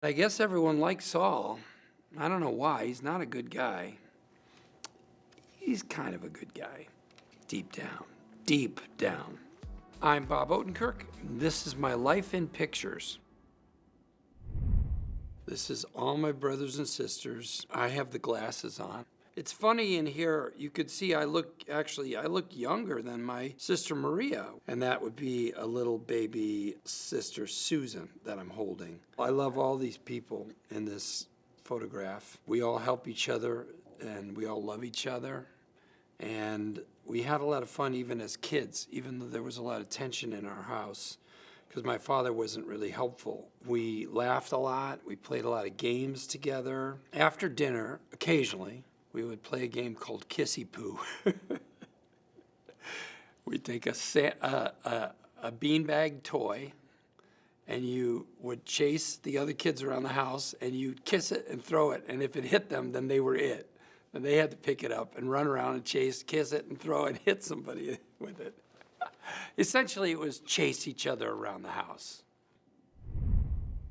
I guess everyone likes Saul. I don't know why. He's not a good guy. He's kind of a good guy. Deep down. Deep down. I'm Bob Odenkirk. This is my life in pictures. This is all my brothers and sisters. I have the glasses on. It's funny in here, you could see I look younger than my sister Maria, and that would be a little baby sister Susan that I'm holding. I love all these people in this photograph. We all help each other and we all love each other. And we had a lot of fun even as kids, even though there was a lot of tension in our house, because my father wasn't really helpful. We laughed a lot, we played a lot of games together. After dinner, occasionally, we would play a game called Kissy Poo. We'd take a beanbag toy, and you would chase the other kids around the house, and you'd kiss it and throw it, and if it hit them, then they were it. And they had to pick it up and run around and chase, kiss it, and throw it, hit somebody with it. Essentially, it was chase each other around the house.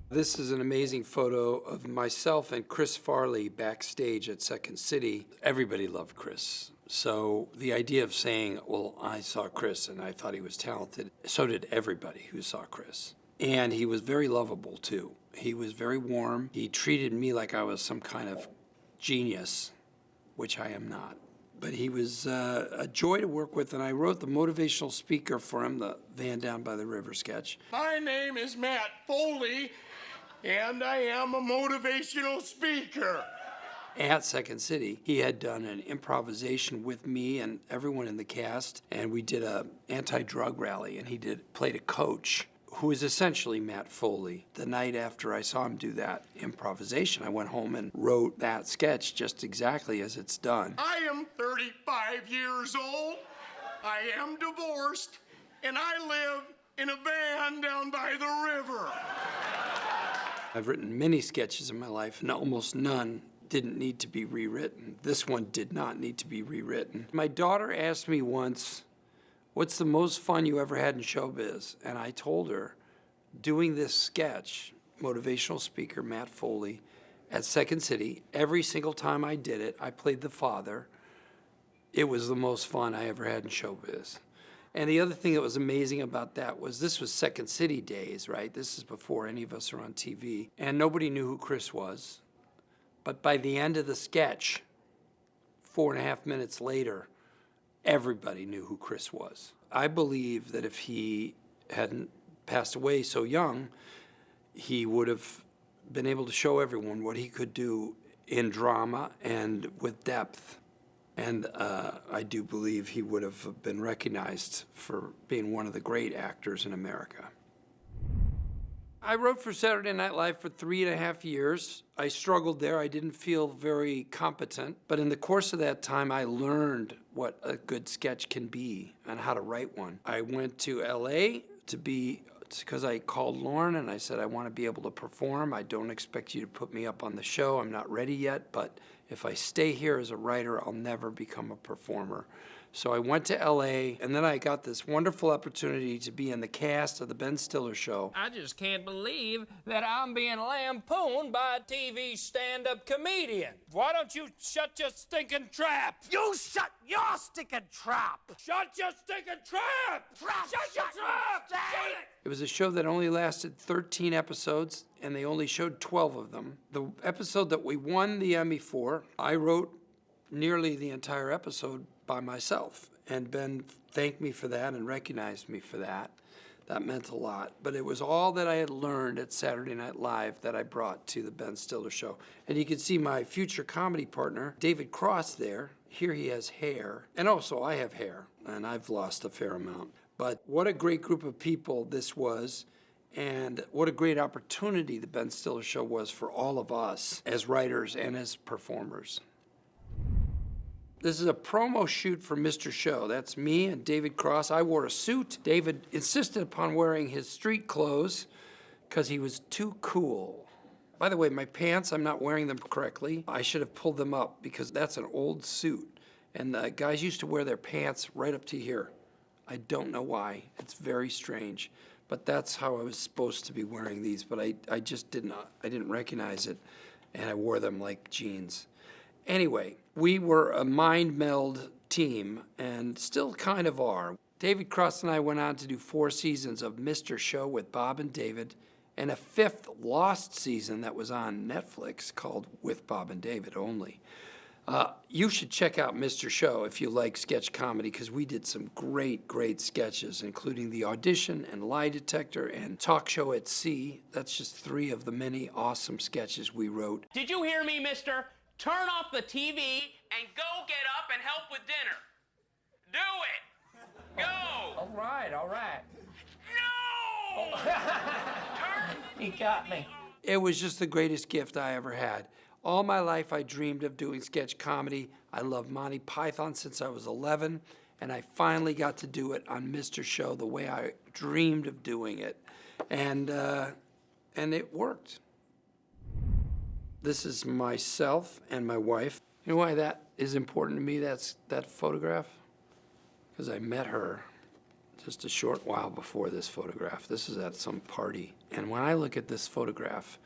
This is an amazing photo of myself and Chris Farley backstage at Second City. Everybody loved Chris. So the idea of saying, well, I saw Chris and I thought he was talented, so did everybody who saw Chris. And he was very lovable, too. He was very warm. He treated me like I was some kind of genius, which I am not. But he was a joy to work with, and I wrote the motivational speaker for him, the Van Down by the River sketch. My name is Matt Foley, and I am a motivational speaker. At Second City, he had done an improvisation with me and everyone in the cast, and we did a anti-drug rally, and he played a coach who is essentially Matt Foley. The night after I saw him do that improvisation, I went home and wrote that sketch just exactly as it's done. I am 35 years old, I am divorced, and I live in a van down by the river. I've written many sketches in my life, and almost none didn't need to be rewritten. This one did not need to be rewritten. My daughter asked me once, what's the most fun you ever had in showbiz? And I told her, doing this sketch, motivational speaker Matt Foley, at Second City, every single time I did it, I played the father. It was the most fun I ever had in showbiz. And the other thing that was amazing about that was this was Second City days, right? This is before any of us are on TV. And nobody knew who Chris was. But by the end of the sketch, 4.5 minutes later, everybody knew who Chris was. I believe that if he hadn't passed away so young, he would have been able to show everyone what he could do in drama and with depth. And I do believe he would have been recognized for being one of the great actors in America. I wrote for Saturday Night Live for 3.5 years. I struggled there. I didn't feel very competent. But in the course of that time, I learned what a good sketch can be and how to write one. I went to LA because I called Lauren and I said, I want to be able to perform. I don't expect you to put me up on the show. I'm not ready yet, but if I stay here as a writer, I'll never become a performer. So I went to LA, and then I got this wonderful opportunity to be in the cast of the Ben Stiller Show. I just can't believe that I'm being lampooned by a TV stand-up comedian. Why don't you shut your stinking trap? You shut your stinking trap! Shut your stinking trap! Shut your trap! Shut it! It was a show that only lasted 13 episodes, and they only showed 12 of them. The episode that we won the Emmy for, I wrote nearly the entire episode by myself, and Ben thanked me for that and recognized me for that. That meant a lot. But it was all that I had learned at Saturday Night Live that I brought to the Ben Stiller Show. And you can see my future comedy partner, David Cross, there. Here he has hair. And also I have hair, and I've lost a fair amount. But what a great group of people this was, and what a great opportunity the Ben Stiller Show was for all of us as writers and as performers. This is a promo shoot for Mr. Show. That's me and David Cross. I wore a suit. David insisted upon wearing his street clothes because he was too cool. By the way, my pants, I'm not wearing them correctly. I should have pulled them up because that's an old suit. And the guys used to wear their pants right up to here. I don't know why. It's very strange. but that's how I was supposed to be wearing these, but I just didn't recognize it, and I wore them like jeans. Anyway, we were a mind meld team, and still kind of are. David Cross and I went on to do 4 seasons of Mr. Show with Bob and David, and a 5th lost season that was on Netflix called With Bob and David only. You should check out Mr. Show if you like sketch comedy, because we did some great sketches, including The Audition and Lie Detector and Talk Show at Sea. That's just 3 of the many awesome sketches we wrote. Did you hear me, mister? Turn off the TV and go get up and help with dinner. Do it! Go! All right. No! Turn! He got me. It was just the greatest gift I ever had. All my life I dreamed of doing sketch comedy. I loved Monty Python since I was 11, and I finally got to do it on Mr. Show the way I dreamed of doing it. And it worked. This is myself and my wife. You know why that is important to me, that photograph? Because I met her just a short while before this photograph. This is at some party. And when I look at this photograph,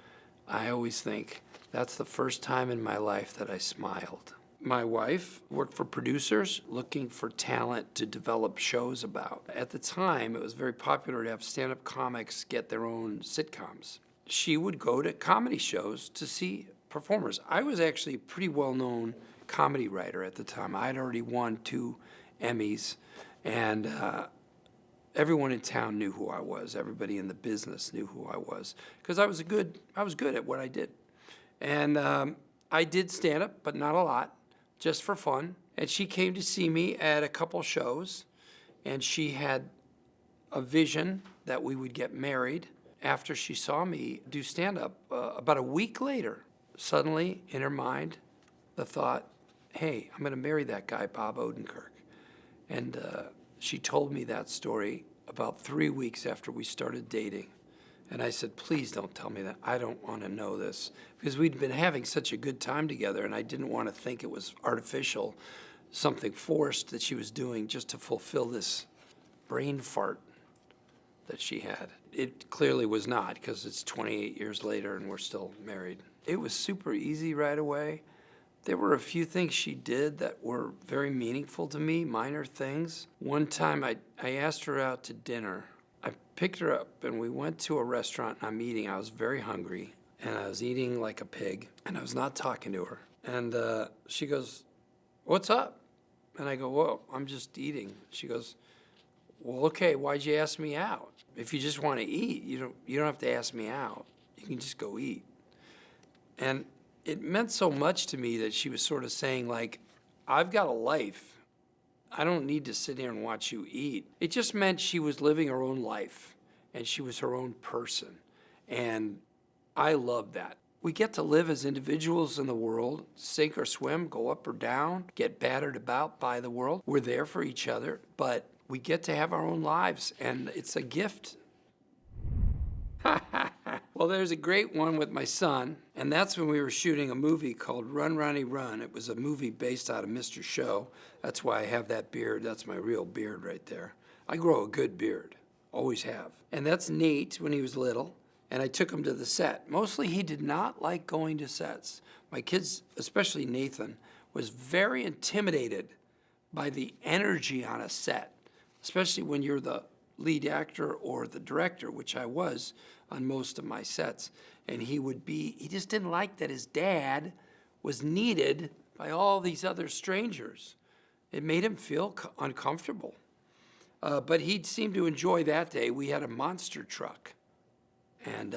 I always think, that's the first time in my life that I smiled. My wife worked for producers looking for talent to develop shows about. At the time, it was very popular to have stand-up comics get their own sitcoms. She would go to comedy shows to see performers. I was actually a pretty well-known comedy writer at the time. I'd already won 2 Emmys, and everyone in town knew who I was. Everybody in the business knew who I was, because I was good at what I did. And I did stand-up, but not a lot, just for fun. And she came to see me at a couple shows, and she had a vision that we would get married after she saw me do stand-up. About a week later, suddenly in her mind, the thought, hey, I'm going to marry that guy, Bob Odenkirk. And she told me that story about 3 weeks after we started dating. And I said, please don't tell me that. I don't want to know this. Because we'd been having such a good time together, and I didn't want to think it was artificial, something forced that she was doing just to fulfill this brain fart that she had. It clearly was not, because it's 28 years later and we're still married. It was super easy right away. There were a few things she did that were very meaningful to me, minor things. One time I asked her out to dinner. I picked her up and we went to a restaurant and I'm eating. I was very hungry and I was eating like a pig and I was not talking to her. And she goes, what's up? And I go, well, I'm just eating. She goes, well, okay, why'd you ask me out? If you just want to eat, you don't have to ask me out. You can just go eat. And it meant so much to me that she was sort of saying, like, I've got a life. I don't need to sit here and watch you eat. It just meant she was living her own life, and she was her own person. And I love that. We get to live as individuals in the world, sink or swim, go up or down, get battered about by the world. We're there for each other, but we get to have our own lives, and it's a gift. Well, there's a great one with my son, and that's when we were shooting a movie called Run, Ronnie, Run. It was a movie based out of Mr. Show. That's why I have that beard. That's my real beard right there. I grow a good beard, always have. And that's Nate when he was little, and I took him to the set. Mostly he did not like going to sets. My kids, especially Nathan, was very intimidated by the energy on a set, especially when you're the lead actor or the director, which I was on most of my sets. And he just didn't like that his dad was needed by all these other strangers. It made him feel uncomfortable. But he seemed to enjoy that day. We had a monster truck, and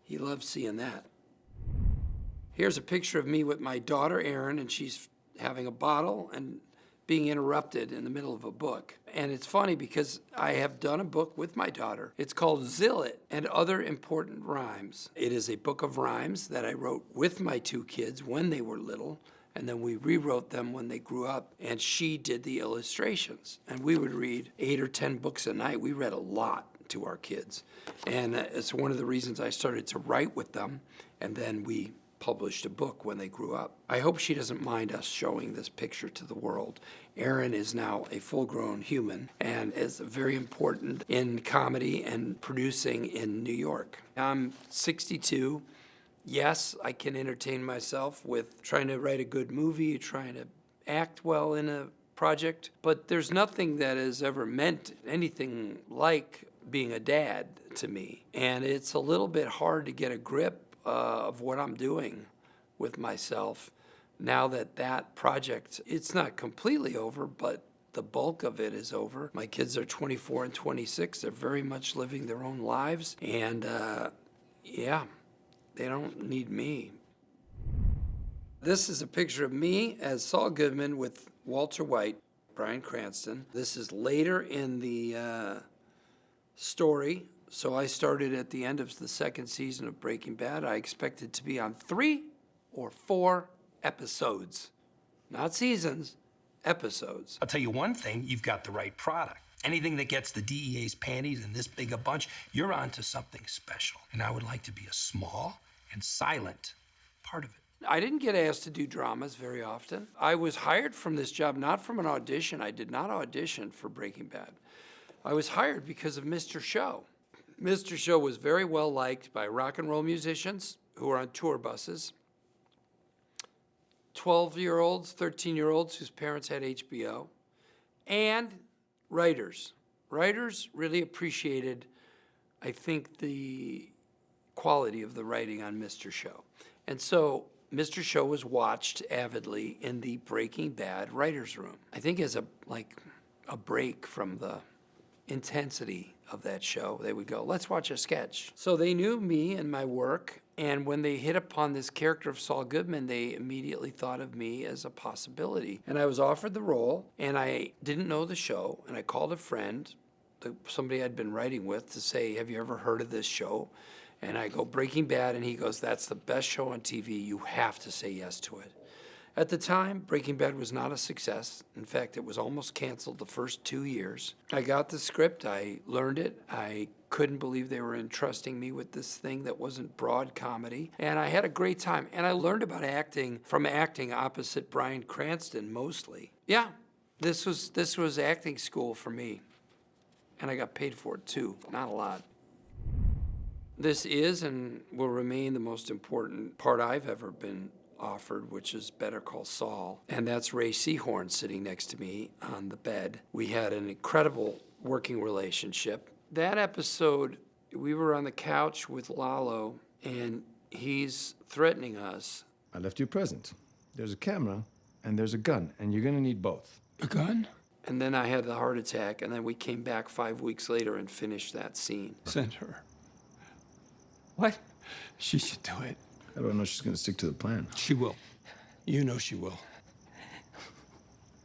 he loved seeing that. Here's a picture of me with my daughter, Erin, and she's having a bottle and being interrupted in the middle of a book. And it's funny because I have done a book with my daughter. It's called Zillet and Other Important Rhymes. It is a book of rhymes that I wrote with my 2 kids when they were little, and then we rewrote them when they grew up, and she did the illustrations. And we would read 8 or 10 books a night. We read a lot to our kids. And it's one of the reasons I started to write with them, and then we published a book when they grew up. I hope she doesn't mind us showing this picture to the world. Erin is now a full-grown human and is very important in comedy and producing in New York. I'm 62. Yes, I can entertain myself with trying to write a good movie, trying to act well in a project, but there's nothing that has ever meant anything like being a dad to me. And it's a little bit hard to get a grip of what I'm doing with myself now that that project, it's not completely over, but the bulk of it is over. My kids are 24 and 26. They're very much living their own lives. And yeah, they don't need me. This is a picture of me as Saul Goodman with Walter White, Bryan Cranston. This is later in the story. So I started at the end of the second season of Breaking Bad. I expected to be on 3 or 4 episodes. Not seasons, episodes. I'll tell you one thing, you've got the right product. Anything that gets the DEA's panties in this big a bunch, you're onto something special. And I would like to be a small and silent part of it. I didn't get asked to do dramas very often. I was hired from this job not from an audition. I did not audition for Breaking Bad. I was hired because of Mr. Show. Mr. Show was very well liked by rock and roll musicians who were on tour buses, 12-year-olds, 13-year-olds whose parents had HBO, and writers. Writers really appreciated, I think, the quality of the writing on Mr. Show. And so Mr. Show was watched avidly in the Breaking Bad writer's room. I think as a break from the intensity of that show, they would go, let's watch a sketch. So they knew me and my work, and when they hit upon this character of Saul Goodman, they immediately thought of me as a possibility. And I was offered the role, and I didn't know the show, and I called a friend, somebody I'd been writing with, to say, have you ever heard of this show? And I go, Breaking Bad, and he goes, that's the best show on TV. You have to say yes to it. At the time, Breaking Bad was not a success. In fact, it was almost canceled the first 2 years. I got the script. I learned it. I couldn't believe they were entrusting me with this thing that wasn't broad comedy. And I had a great time. And I learned about acting from acting opposite Bryan Cranston mostly. Yeah, this was acting school for me. And I got paid for it too, not a lot. This is and will remain the most important part I've ever been offered, which is Better Call Saul. And that's Ray Seahorn sitting next to me on the bed. We had an incredible working relationship. That episode, we were on the couch with Lalo, and he's threatening us. I left you a present. There's a camera, and there's a gun, and you're gonna need both. A gun? And then I had the heart attack, and then we came back 5 weeks later and finished that scene. Send her. What? She should do it. How do I know she's gonna stick to the plan? She will. You know she will.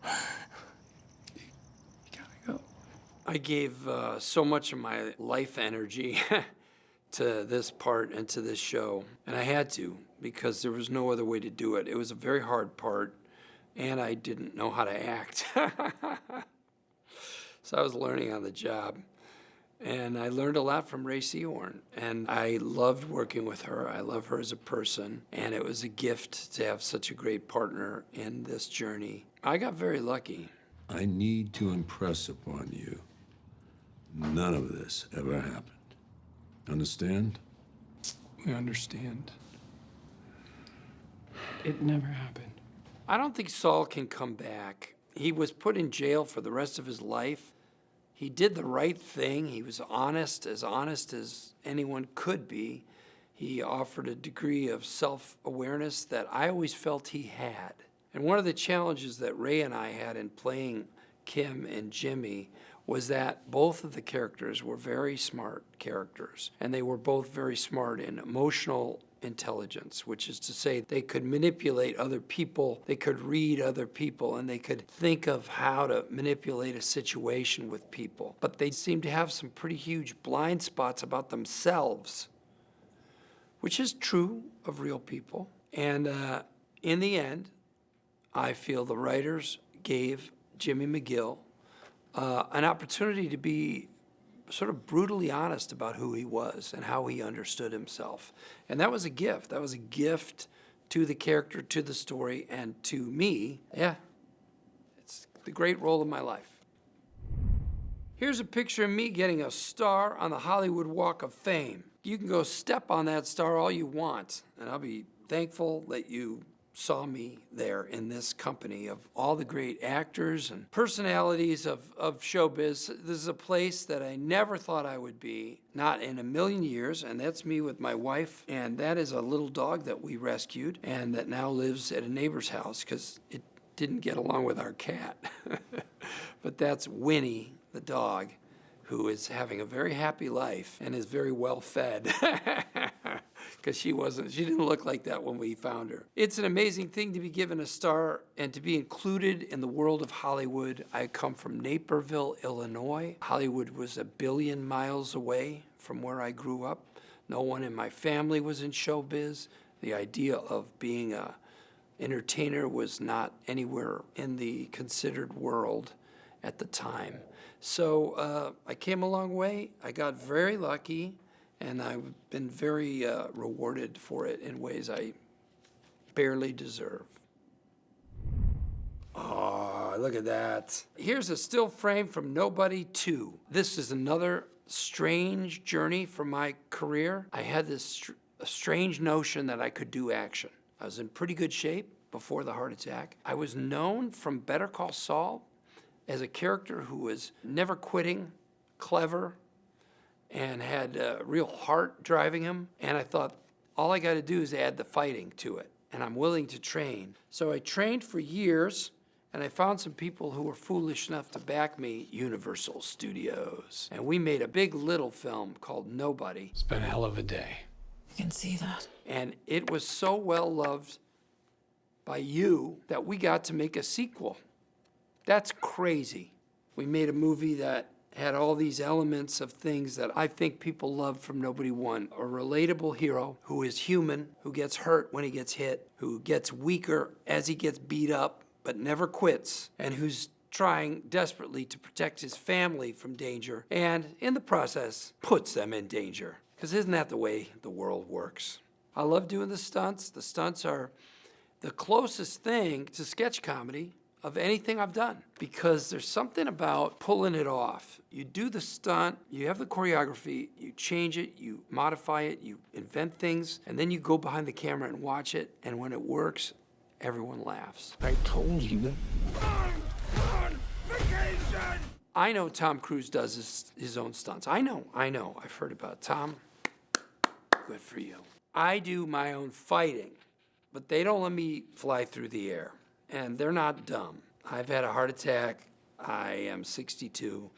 You gotta go. I gave so much of my life energy to this part and to this show, and I had to because there was no other way to do it. It was a very hard part, and I didn't know how to act. So I was learning on the job. And I learned a lot from Ray Seahorn, and I loved working with her. I love her as a person, and it was a gift to have such a great partner in this journey. I got very lucky. I need to impress upon you, none of this ever happened. Understand? We understand. It never happened. I don't think Saul can come back. He was put in jail for the rest of his life. He did the right thing. He was honest as anyone could be. He offered a degree of self-awareness that I always felt he had. And one of the challenges that Ray and I had in playing Kim and Jimmy was that both of the characters were very smart characters, and they were both very smart in emotional intelligence, which is to say they could manipulate other people, they could read other people, and they could think of how to manipulate a situation with people. But they seemed to have some pretty huge blind spots about themselves, which is true of real people. And in the end, I feel the writers gave Jimmy McGill an opportunity to be sort of brutally honest about who he was and how he understood himself. And that was a gift. That was a gift to the character, to the story, and to me. Yeah, it's the great role of my life. Here's a picture of me getting a star on the Hollywood Walk of Fame. You can go step on that star all you want, and I'll be thankful that you saw me there in this company of all the great actors and personalities of showbiz. This is a place that I never thought I would be, not in a million years, and that's me with my wife, and that is a little dog that we rescued and that now lives at a neighbor's house because it didn't get along with our cat. But that's Winnie, the dog, who is having a very happy life and is very well fed. Because she didn't look like that when we found her. It's an amazing thing to be given a star and to be included in the world of Hollywood. I come from Naperville, Illinois. Hollywood was 1 billion miles away from where I grew up. No one in my family was in showbiz. The idea of being an entertainer was not anywhere in the considered world at the time. So I came a long way. I got very lucky, and I've been very rewarded for it in ways I barely deserve. Oh, look at that. Here's a still frame from Nobody 2. This is another strange journey for my career. I had this strange notion that I could do action. I was in pretty good shape before the heart attack. I was known from Better Call Saul as a character who was never quitting, clever, and had a real heart driving him. And I thought, all I got to do is add the fighting to it, and I'm willing to train. So I trained for years, and I found some people who were foolish enough to back me, Universal Studios. And we made a big little film called Nobody. It's been a hell of a day. I can see that. And it was so well loved by you that we got to make a sequel. That's crazy. We made a movie that had all these elements of things that I think people love from Nobody 1. A relatable hero who is human, who gets hurt when he gets hit, who gets weaker as he gets beat up, but never quits, and who's trying desperately to protect his family from danger, and in the process, puts them in danger. Because isn't that the way the world works? I love doing the stunts. The stunts are the closest thing to sketch comedy of anything I've done, because there's something about pulling it off. You do the stunt, you have the choreography, you change it, you modify it, you invent things, and then you go behind the camera and watch it, and when it works, everyone laughs. I told you. On vacation! I know Tom Cruise does his own stunts. I know. I've heard about it. Tom, good for you. I do my own fighting, but they don't let me fly through the air. And they're not dumb. I've had a heart attack. I am 62.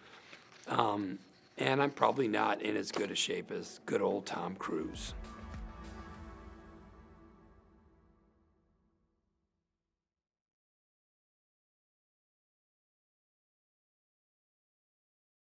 And I'm probably not in as good a shape as good old Tom Cruise.